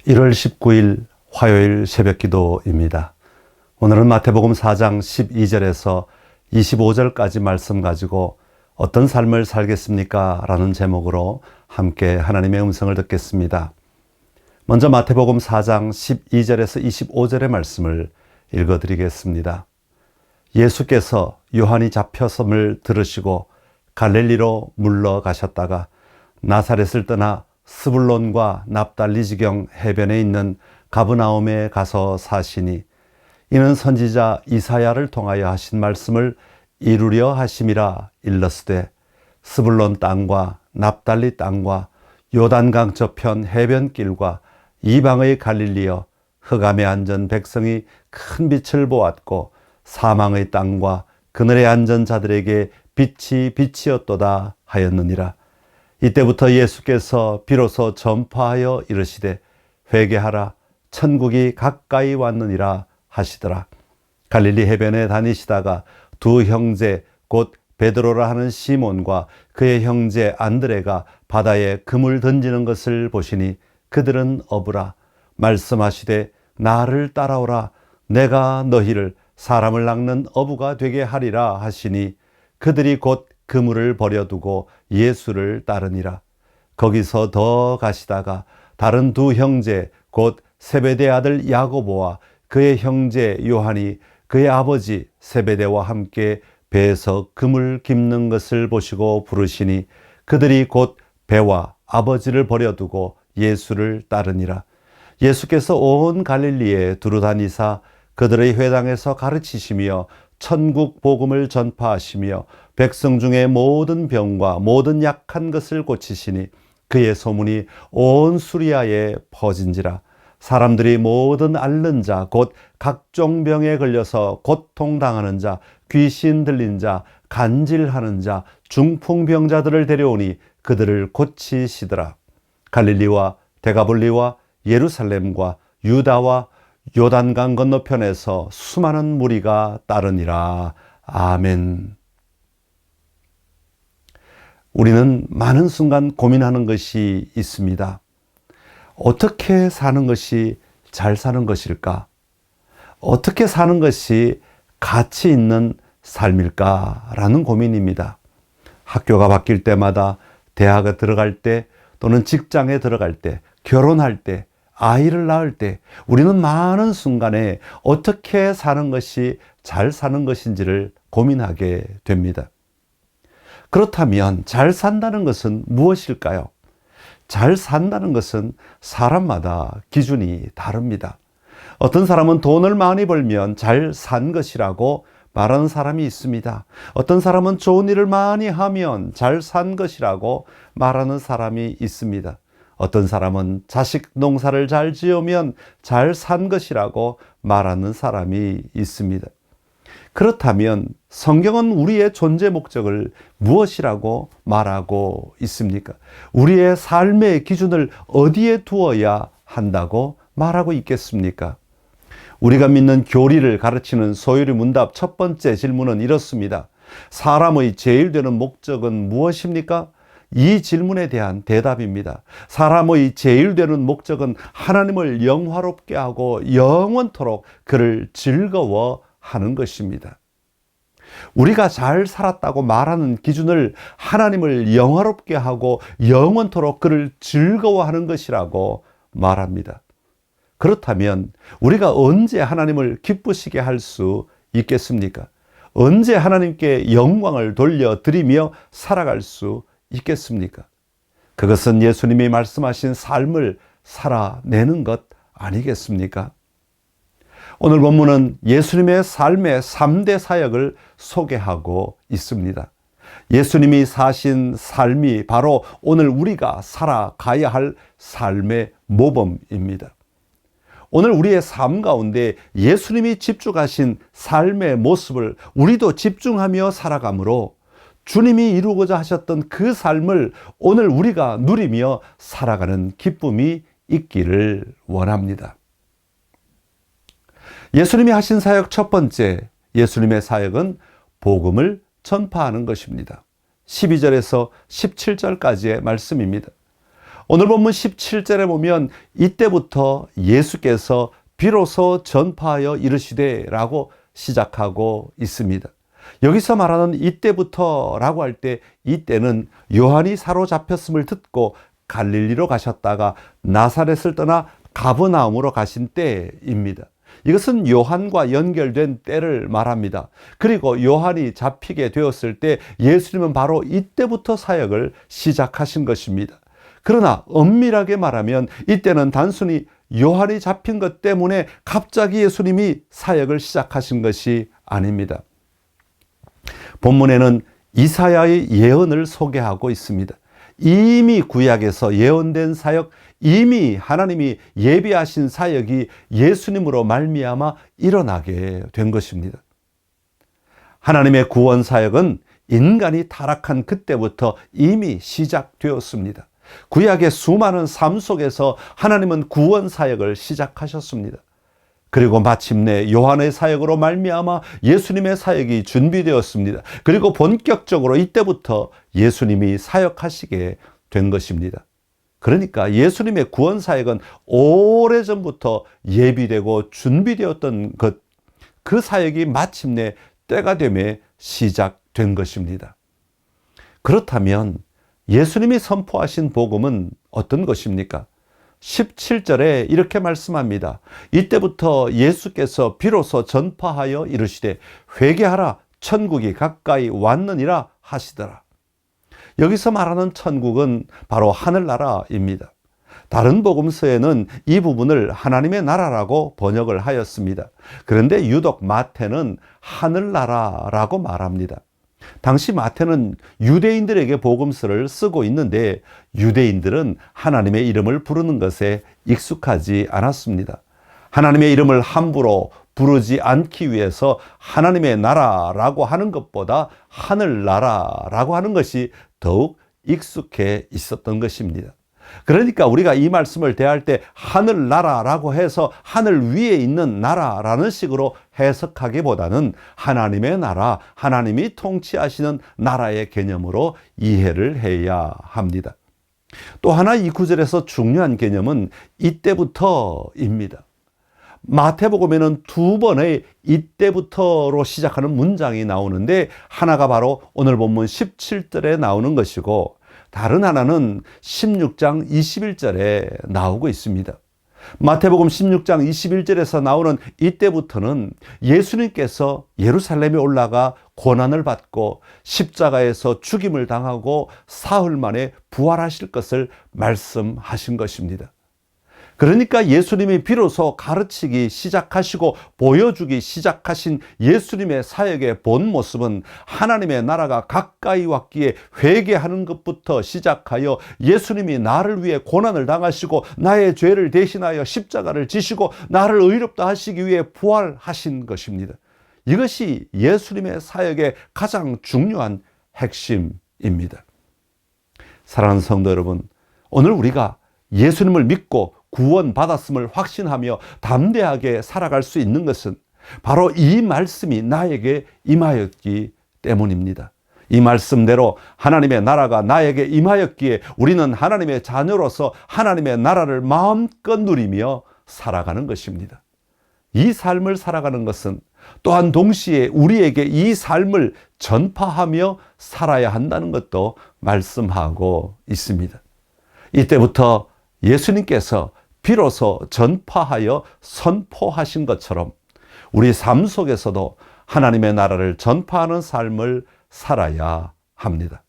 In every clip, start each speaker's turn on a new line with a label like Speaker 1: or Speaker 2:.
Speaker 1: 1월 19일 화요일 새벽기도입니다. 오늘은 마태복음 4장 12절에서 25절까지 말씀 가지고 어떤 삶을 살겠습니까? 라는 제목으로 함께 하나님의 음성을 듣겠습니다. 먼저 마태복음 4장 12절에서 25절의 말씀을 읽어드리겠습니다. 예수께서 요한이 잡혔음을 들으시고 갈릴리로 물러가셨다가 나사렛을 떠나 스불론과 납달리 지경 해변에 있는 가브나움에 가서 사시니 이는 선지자 이사야를 통하여 하신 말씀을 이루려 하심이라 일렀으되 스불론 땅과 납달리 땅과 요단강 저편 해변길과 이방의 갈릴리여 흑암에 앉은 백성이 큰 빛을 보았고 사망의 땅과 그늘에 앉은 자들에게 빛이 빛이었도다 하였느니라. 이때부터 예수께서 비로소 전파하여 이르시되 회개하라 천국이 가까이 왔느니라 하시더라. 갈릴리 해변에 다니시다가 두 형제 곧 베드로라 하는 시몬과 그의 형제 안드레가 바다에 금을 던지는 것을 보시니 그들은 어부라. 말씀하시되 나를 따라오라. 내가 너희를 사람을 낚는 어부가 되게 하리라 하시니 그들이 곧 그물을 버려두고 예수를 따르니라. 거기서 더 가시다가 다른 두 형제 곧 세베대 아들 야고보와 그의 형제 요한이 그의 아버지 세베대와 함께 배에서 금을 깁는 것을 보시고 부르시니 그들이 곧 배와 아버지를 버려두고 예수를 따르니라. 예수께서 온 갈릴리에 두루 다니사 그들의 회당에서 가르치시며 천국 복음을 전파하시며 백성 중에 모든 병과 모든 약한 것을 고치시니 그의 소문이 온 수리아에 퍼진지라. 사람들이 모든 앓는 자 곧 각종 병에 걸려서 고통당하는 자, 귀신 들린 자, 간질하는 자, 중풍병자들을 데려오니 그들을 고치시더라. 갈릴리와 데가볼리와 예루살렘과 유다와 요단강 건너편에서 수많은 무리가 따르니라. 아멘. 우리는 많은 순간 고민하는 것이 있습니다. 어떻게 사는 것이 잘 사는 것일까? 어떻게 사는 것이 가치 있는 삶일까라는 고민입니다. 학교가 바뀔 때마다, 대학에 들어갈 때, 또는 직장에 들어갈 때, 결혼할 때, 아이를 낳을 때 우리는 많은 순간에 어떻게 사는 것이 잘 사는 것인지를 고민하게 됩니다. 그렇다면 잘 산다는 것은 무엇일까요? 잘 산다는 것은 사람마다 기준이 다릅니다. 어떤 사람은 돈을 많이 벌면 잘 산 것이라고 말하는 사람이 있습니다. 어떤 사람은 좋은 일을 많이 하면 잘 산 것이라고 말하는 사람이 있습니다. 어떤 사람은 자식 농사를 잘 지으면 잘 산 것이라고 말하는 사람이 있습니다. 그렇다면 성경은 우리의 존재 목적을 무엇이라고 말하고 있습니까? 우리의 삶의 기준을 어디에 두어야 한다고 말하고 있겠습니까? 우리가 믿는 교리를 가르치는 소요리 문답 첫 번째 질문은 이렇습니다. 사람의 제일 되는 목적은 무엇입니까? 이 질문에 대한 대답입니다. 사람의 제일 되는 목적은 하나님을 영화롭게 하고 영원토록 그를 즐거워하는 것입니다. 우리가 잘 살았다고 말하는 기준을 하나님을 영화롭게 하고 영원토록 그를 즐거워하는 것이라고 말합니다. 그렇다면 우리가 언제 하나님을 기쁘시게 할 수 있겠습니까? 언제 하나님께 영광을 돌려드리며 살아갈 수 있겠습니까? 그것은 예수님이 말씀하신 삶을 살아내는 것 아니겠습니까? 오늘 본문은 예수님의 삶의 3대 사역을 소개하고 있습니다. 예수님이 사신 삶이 바로 오늘 우리가 살아가야 할 삶의 모범입니다. 오늘 우리의 삶 가운데 예수님이 집중하신 삶의 모습을 우리도 집중하며 살아가므로 주님이 이루고자 하셨던 그 삶을 오늘 우리가 누리며 살아가는 기쁨이 있기를 원합니다. 예수님이 하신 사역 첫 번째, 예수님의 사역은 복음을 전파하는 것입니다. 12절에서 17절까지의 말씀입니다. 오늘 본문 17절에 보면 이때부터 예수께서 비로소 전파하여 이르시되 라고 시작하고 있습니다. 여기서 말하는 이때부터 라고 할 때 이때는 요한이 사로잡혔음을 듣고 갈릴리로 가셨다가 나사렛을 떠나 가버나움으로 가신 때입니다. 이것은 요한과 연결된 때를 말합니다. 그리고 요한이 잡히게 되었을 때 예수님은 바로 이때부터 사역을 시작하신 것입니다. 그러나 엄밀하게 말하면 이때는 단순히 요한이 잡힌 것 때문에 갑자기 예수님이 사역을 시작하신 것이 아닙니다. 본문에는 이사야의 예언을 소개하고 있습니다. 이미 구약에서 예언된 사역, 이미 하나님이 예비하신 사역이 예수님으로 말미암아 일어나게 된 것입니다. 하나님의 구원 사역은 인간이 타락한 그때부터 이미 시작되었습니다. 구약의 수많은 삶 속에서 하나님은 구원 사역을 시작하셨습니다. 그리고 마침내 요한의 사역으로 말미암아 예수님의 사역이 준비되었습니다. 그리고 본격적으로 이때부터 예수님이 사역하시게 된 것입니다. 그러니까 예수님의 구원 사역은 오래전부터 예비되고 준비되었던 것, 그 사역이 마침내 때가 되매 시작된 것입니다. 그렇다면 예수님이 선포하신 복음은 어떤 것입니까? 17절에 이렇게 말씀합니다. 이때부터 예수께서 비로소 전파하여 이르시되 회개하라 천국이 가까이 왔느니라 하시더라. 여기서 말하는 천국은 바로 하늘나라입니다. 다른 복음서에는 이 부분을 하나님의 나라라고 번역을 하였습니다. 그런데 유독 마태는 하늘나라라고 말합니다. 당시 마태는 유대인들에게 복음서를 쓰고 있는데 유대인들은 하나님의 이름을 부르는 것에 익숙하지 않았습니다. 하나님의 이름을 함부로 부르지 않기 위해서 하나님의 나라라고 하는 것보다 하늘나라라고 하는 것이 더욱 익숙해 있었던 것입니다. 그러니까 우리가 이 말씀을 대할 때 하늘나라라고 해서 하늘 위에 있는 나라라는 식으로 해석하기보다는 하나님의 나라, 하나님이 통치하시는 나라의 개념으로 이해를 해야 합니다. 또 하나 이 구절에서 중요한 개념은 이때부터입니다. 마태복음에는 두 번의 이때부터로 시작하는 문장이 나오는데 하나가 바로 오늘 본문 17절에 나오는 것이고 다른 하나는 16장 21절에 나오고 있습니다. 마태복음 16장 21절에서 나오는 이때부터는 예수님께서 예루살렘에 올라가 고난을 받고 십자가에서 죽임을 당하고 사흘 만에 부활하실 것을 말씀하신 것입니다. 그러니까 예수님이 비로소 가르치기 시작하시고 보여주기 시작하신 예수님의 사역의 본 모습은 하나님의 나라가 가까이 왔기에 회개하는 것부터 시작하여 예수님이 나를 위해 고난을 당하시고 나의 죄를 대신하여 십자가를 지시고 나를 의롭다 하시기 위해 부활하신 것입니다. 이것이 예수님의 사역의 가장 중요한 핵심입니다. 사랑하는 성도 여러분, 오늘 우리가 예수님을 믿고 구원받았음을 확신하며 담대하게 살아갈 수 있는 것은 바로 이 말씀이 나에게 임하였기 때문입니다. 이 말씀대로 하나님의 나라가 나에게 임하였기에 우리는 하나님의 자녀로서 하나님의 나라를 마음껏 누리며 살아가는 것입니다. 이 삶을 살아가는 것은 또한 동시에 우리에게 이 삶을 전파하며 살아야 한다는 것도 말씀하고 있습니다. 이때부터 예수님께서 비로소 전파하여 선포하신 것처럼 우리 삶 속에서도 하나님의 나라를 전파하는 삶을 살아야 합니다.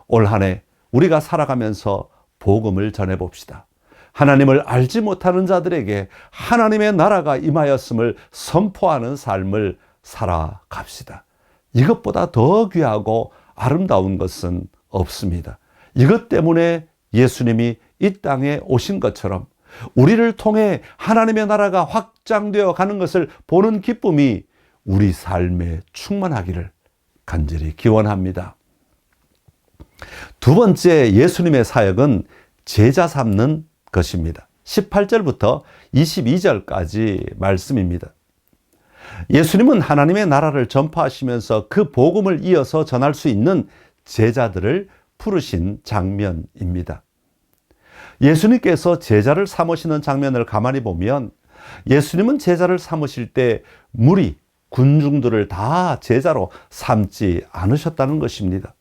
Speaker 1: 올 한 해 우리가 살아가면서 복음을 전해봅시다. 하나님을 알지 못하는 자들에게 하나님의 나라가 임하였음을 선포하는 삶을 살아갑시다. 이것보다 더 귀하고 아름다운 것은 없습니다. 이것 때문에 예수님이 이 땅에 오신 것처럼 우리를 통해 하나님의 나라가 확장되어 가는 것을 보는 기쁨이 우리 삶에 충만하기를 간절히 기원합니다. 두 번째 예수님의 사역은 제자 삼는 것입니다. 18절부터 22절까지 말씀입니다. 예수님은 하나님의 나라를 전파하시면서 그 복음을 이어서 전할 수 있는 제자들을 부르신 장면입니다. 예수님께서 제자를 삼으시는 장면을 가만히 보면 예수님은 제자를 삼으실 때 무리, 군중들을 다 제자로 삼지 않으셨다는 것입니다.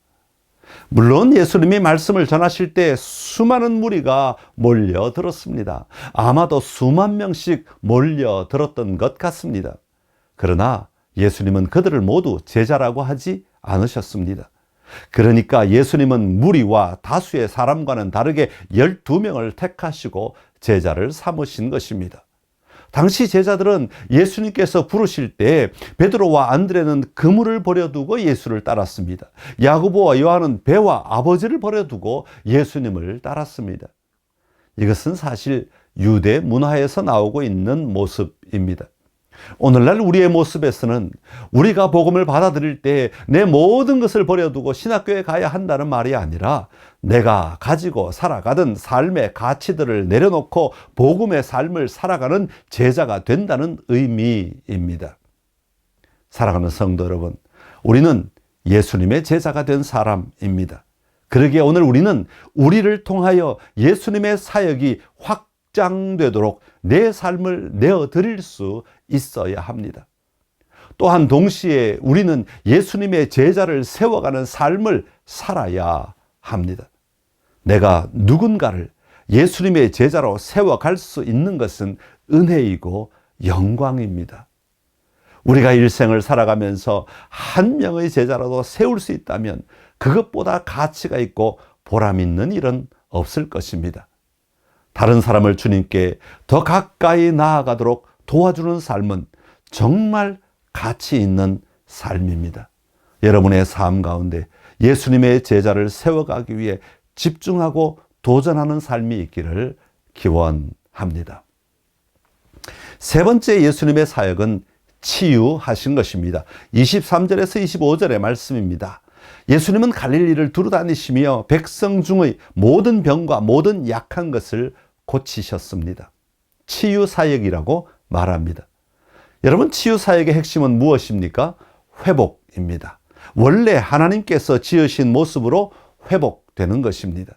Speaker 1: 물론 예수님이 말씀을 전하실 때 수많은 무리가 몰려들었습니다. 아마도 수만 명씩 몰려들었던 것 같습니다. 그러나 예수님은 그들을 모두 제자라고 하지 않으셨습니다. 그러니까 예수님은 무리와 다수의 사람과는 다르게 12명을 택하시고 제자를 삼으신 것입니다. 당시 제자들은 예수님께서 부르실 때 베드로와 안드레는 그물을 버려두고 예수를 따랐습니다. 야고보와 요한은 배와 아버지를 버려두고 예수님을 따랐습니다. 이것은 사실 유대 문화에서 나오고 있는 모습입니다. 오늘날 우리의 모습에서는 우리가 복음을 받아들일 때 내 모든 것을 버려두고 신학교에 가야 한다는 말이 아니라 내가 가지고 살아가던 삶의 가치들을 내려놓고 복음의 삶을 살아가는 제자가 된다는 의미입니다. 사랑하는 성도 여러분, 우리는 예수님의 제자가 된 사람입니다. 그러기에 오늘 우리는 우리를 통하여 예수님의 사역이 확장되도록 내 삶을 내어드릴 수 있어야 합니다. 또한 동시에 우리는 예수님의 제자를 세워가는 삶을 살아야 합니다. 내가 누군가를 예수님의 제자로 세워갈 수 있는 것은 은혜이고 영광입니다. 우리가 일생을 살아가면서 한 명의 제자라도 세울 수 있다면 그것보다 가치가 있고 보람 있는 일은 없을 것입니다. 다른 사람을 주님께 더 가까이 나아가도록 도와주는 삶은 정말 가치 있는 삶입니다. 여러분의 삶 가운데 예수님의 제자를 세워가기 위해 집중하고 도전하는 삶이 있기를 기원합니다. 세 번째 예수님의 사역은 치유하신 것입니다. 23절에서 25절의 말씀입니다. 예수님은 갈릴리를 두루다니시며 백성 중의 모든 병과 모든 약한 것을 고치셨습니다. 치유 사역이라고 말합니다. 여러분, 치유 사역의 핵심은 무엇입니까? 회복입니다. 원래 하나님께서 지으신 모습으로 회복되는 것입니다.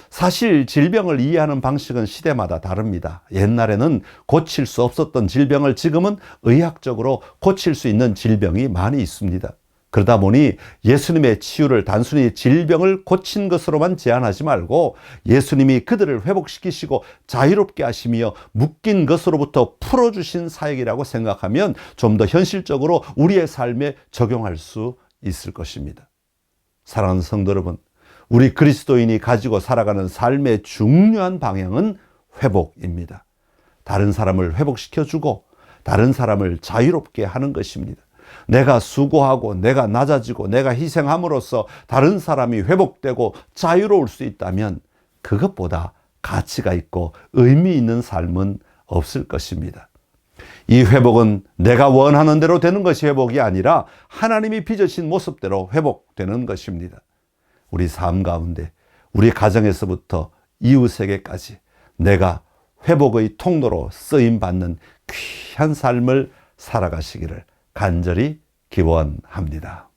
Speaker 1: 사실 질병을 이해하는 방식은 시대마다 다릅니다. 옛날에는 고칠 수 없었던 질병을 지금은 의학적으로 고칠 수 있는 질병이 많이 있습니다. 그러다 보니 예수님의 치유를 단순히 질병을 고친 것으로만 제한하지 말고 예수님이 그들을 회복시키시고 자유롭게 하시며 묶인 것으로부터 풀어주신 사역이라고 생각하면 좀 더 현실적으로 우리의 삶에 적용할 수 있을 것입니다. 사랑하는 성도 여러분, 우리 그리스도인이 가지고 살아가는 삶의 중요한 방향은 회복입니다. 다른 사람을 회복시켜주고 다른 사람을 자유롭게 하는 것입니다. 내가 수고하고 내가 낮아지고 내가 희생함으로써 다른 사람이 회복되고 자유로울 수 있다면 그것보다 가치가 있고 의미 있는 삶은 없을 것입니다. 이 회복은 내가 원하는 대로 되는 것이 회복이 아니라 하나님이 빚으신 모습대로 회복되는 것입니다. 우리 삶 가운데 우리 가정에서부터 이웃에게까지 내가 회복의 통로로 쓰임받는 귀한 삶을 살아가시기를 간절히 기원합니다.